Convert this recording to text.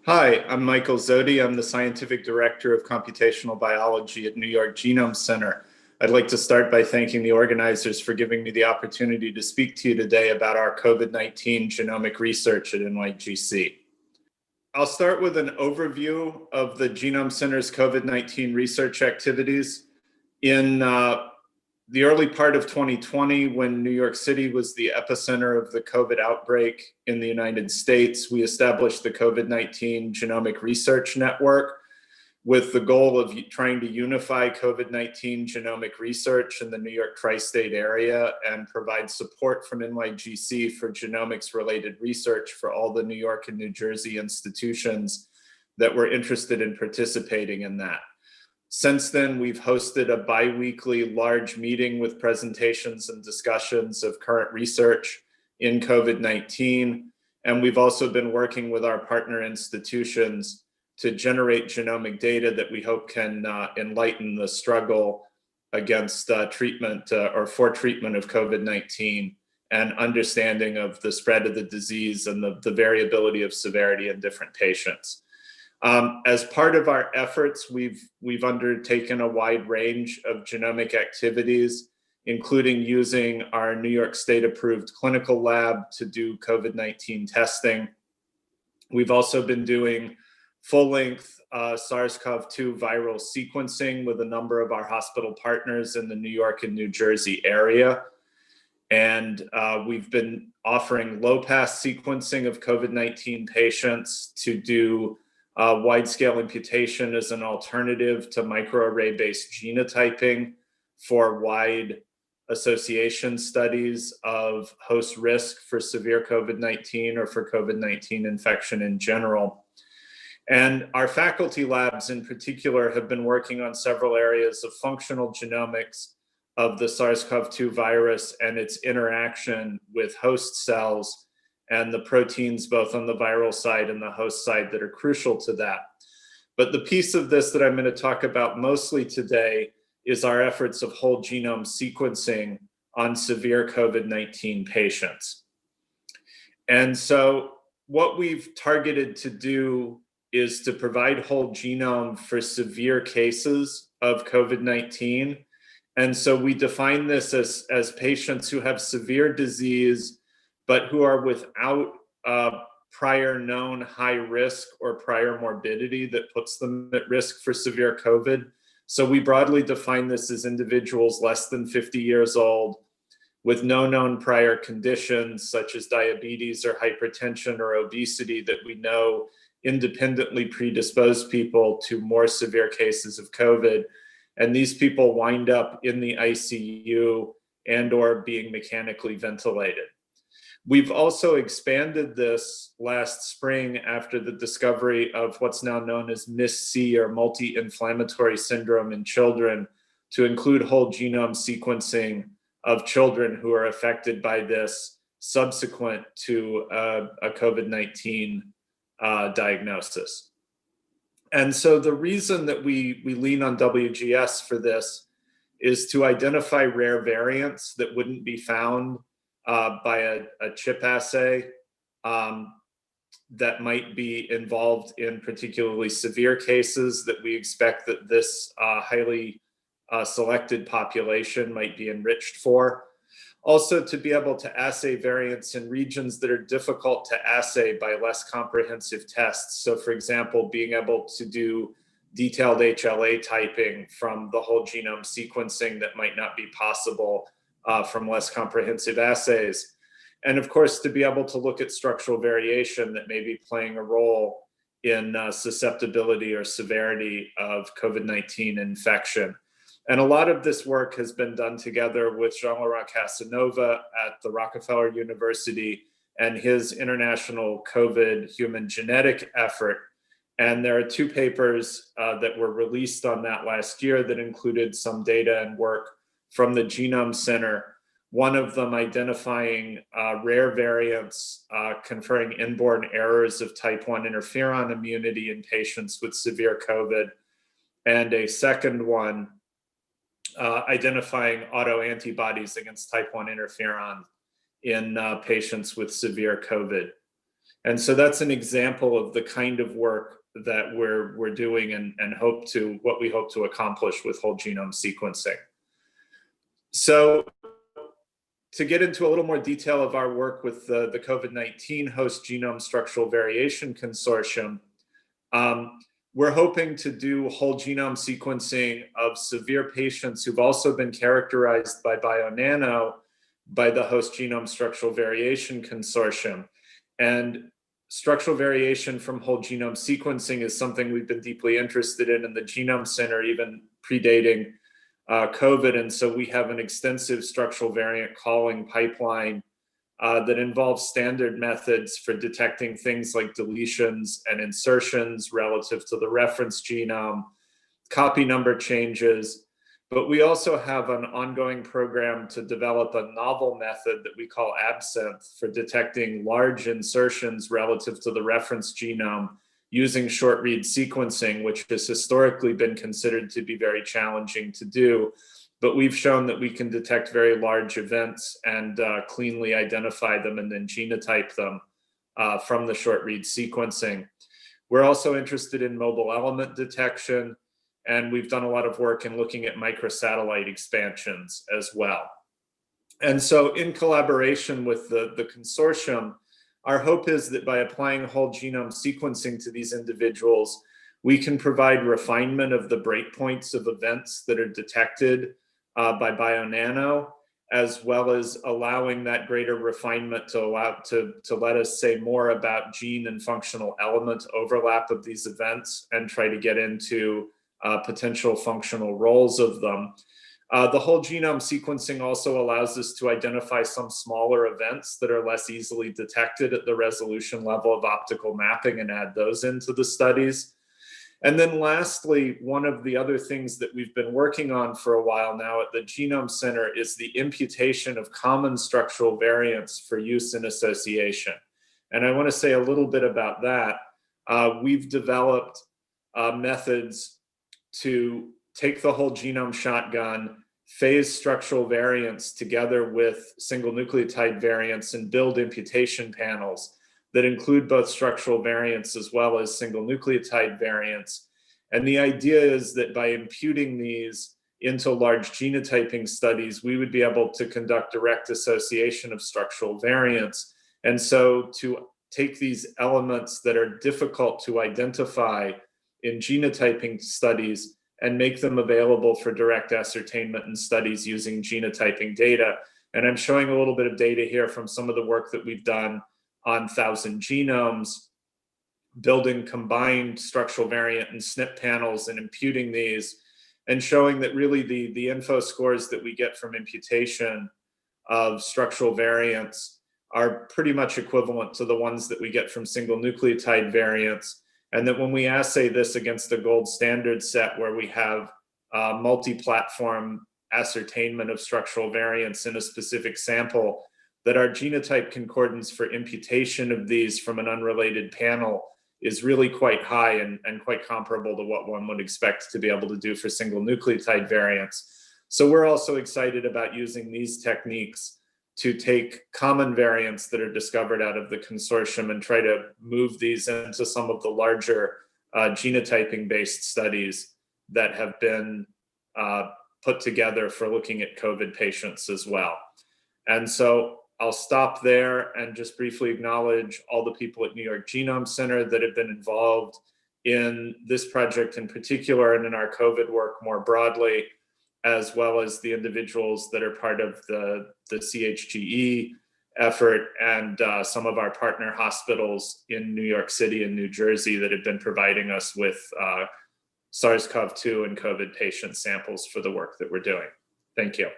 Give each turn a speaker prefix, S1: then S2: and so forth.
S1: Hi, I'm Michael Zody. I'm the Scientific Director of Computational Biology at New York Genome Center. I'd like to start by thanking the organizers for giving me the opportunity to speak to you today about our COVID-19 genomic research at NYGC. I'll start with an overview of the Genome Center's COVID-19 research activities. In the early part of 2020, when New York City was the epicenter of the COVID outbreak in the United States, we established the COVID-19 Genomic Research Network with the goal of trying to unify COVID-19 genomic research in the New York tri-state area and provide support from NYGC for genomics-related research for all the New York and New Jersey institutions that were interested in participating in that. Since then, we've hosted a bi-weekly large meeting with presentations and discussions of current research in COVID-19. And we've also been working with our partner institutions to generate genomic data that we hope can enlighten the struggle against treatment or for treatment of COVID-19 and understanding of the spread of the disease and the variability of severity in different patients. As part of our efforts, we've undertaken a wide range of genomic activities, including using our New York State approved clinical lab to do COVID-19 testing. We've also been doing full-length SARS-CoV-2 viral sequencing with a number of our hospital partners in the New York and New Jersey area. And we've been offering low-pass sequencing of COVID-19 patients to do wide-scale imputation as an alternative to microarray-based genotyping for wide association studies of host risk for severe COVID-19 or for COVID-19 infection in general. And our faculty labs in particular have been working on several areas of functional genomics of the SARS-CoV-2 virus and its interaction with host cells and the proteins both on the viral side and the host side that are crucial to that. But the piece of this that I'm going to talk about mostly today is our efforts of whole genome sequencing on severe COVID-19 patients. And so what we've targeted to do is to provide whole genome for severe cases of COVID-19. And so we define this as patients who have severe disease but who are without prior known high risk or prior morbidity that puts them at risk for severe COVID. So we broadly define this as individuals less than 50 years old with no known prior conditions such as diabetes or hypertension or obesity that we know independently predispose people to more severe cases of COVID. And these people wind up in the ICU and or being mechanically ventilated. We've also expanded this last spring after the discovery of what's now known as MIS-C or multi-inflammatory syndrome in children to include whole genome sequencing of children who are affected by this subsequent to a COVID-19 diagnosis. And so the reason that we lean on WGS for this is to identify rare variants that wouldn't be found by a chip assay that might be involved in particularly severe cases that we expect that this highly selected population might be enriched for. Also to be able to assay variants in regions that are difficult to assay by less comprehensive tests. So for example, being able to do detailed HLA typing from the whole genome sequencing that might not be possible from less comprehensive assays. And of course, to be able to look at structural variation that may be playing a role in susceptibility or severity of COVID-19 infection. And a lot of this work has been done together with Jean-Laurent Casanova at the Rockefeller University and his international COVID human genetic effort. And there are two papers that were released on that last year that included some data and work from the Genome Center, one of them identifying rare variants conferring inborn errors of type 1 interferon immunity in patients with severe COVID, and a second one identifying autoantibodies against type 1 interferon in patients with severe COVID. And so that's an example of the kind of work that we're doing and what we hope to accomplish with whole genome sequencing. So to get into a little more detail of our work with the COVID-19 Host Genome Structural Variation Consortium, we're hoping to do whole genome sequencing of severe patients who've also been characterized by Bionano by the Host Genome Structural Variation Consortium. And structural variation from whole genome sequencing is something we've been deeply interested in the Genome Center, even predating COVID. And so we have an extensive structural variant calling pipeline that involves standard methods for detecting things like deletions and insertions relative to the reference genome, copy number changes. But we also have an ongoing program to develop a novel method that we call Absinthe for detecting large insertions relative to the reference genome using short read sequencing, which has historically been considered to be very challenging to do. But we've shown that we can detect very large events and cleanly identify them and then genotype them from the short read sequencing. We're also interested in mobile element detection, and we've done a lot of work in looking at microsatellite expansions as well. And so in collaboration with the consortium, our hope is that by applying whole genome sequencing to these individuals, we can provide refinement of the breakpoints of events that are detected by Bionano, as well as allowing that greater refinement to let us say more about gene and functional element overlap of these events and try to get into potential functional roles of them. The whole genome sequencing also allows us to identify some smaller events that are less easily detected at the resolution level of optical mapping and add those into the studies. And then lastly, one of the other things that we've been working on for a while now at the Genome Center is the imputation of common structural variants for use in association. And I want to say a little bit about that. We've developed methods to take the whole genome shotgun, phase structural variants together with single nucleotide variants, and build imputation panels that include both structural variants as well as single nucleotide variants. And the idea is that by imputing these into large genotyping studies, we would be able to conduct direct association of structural variants. And so to take these elements that are difficult to identify in genotyping studies and make them available for direct ascertainment in studies using genotyping data. And I'm showing a little bit of data here from some of the work that we've done on 1,000 genomes, building combined structural variant and SNP panels and imputing these, and showing that really the info scores that we get from imputation of structural variants are pretty much equivalent to the ones that we get from single nucleotide variants. And that when we assay this against a gold standard set where we have multi-platform ascertainment of structural variants in a specific sample, that our genotype concordance for imputation of these from an unrelated panel is really quite high and quite comparable to what one would expect to be able to do for single nucleotide variants. So we're also excited about using these techniques to take common variants that are discovered out of the consortium and try to move these into some of the larger genotyping-based studies that have been put together for looking at COVID patients as well. And so I'll stop there and just briefly acknowledge all the people at New York Genome Center that have been involved in this project in particular and in our COVID work more broadly, as well as the individuals that are part of the CHGE effort and some of our partner hospitals in New York City and New Jersey that have been providing us with SARS-CoV-2 and COVID patient samples for the work that we're doing. Thank you.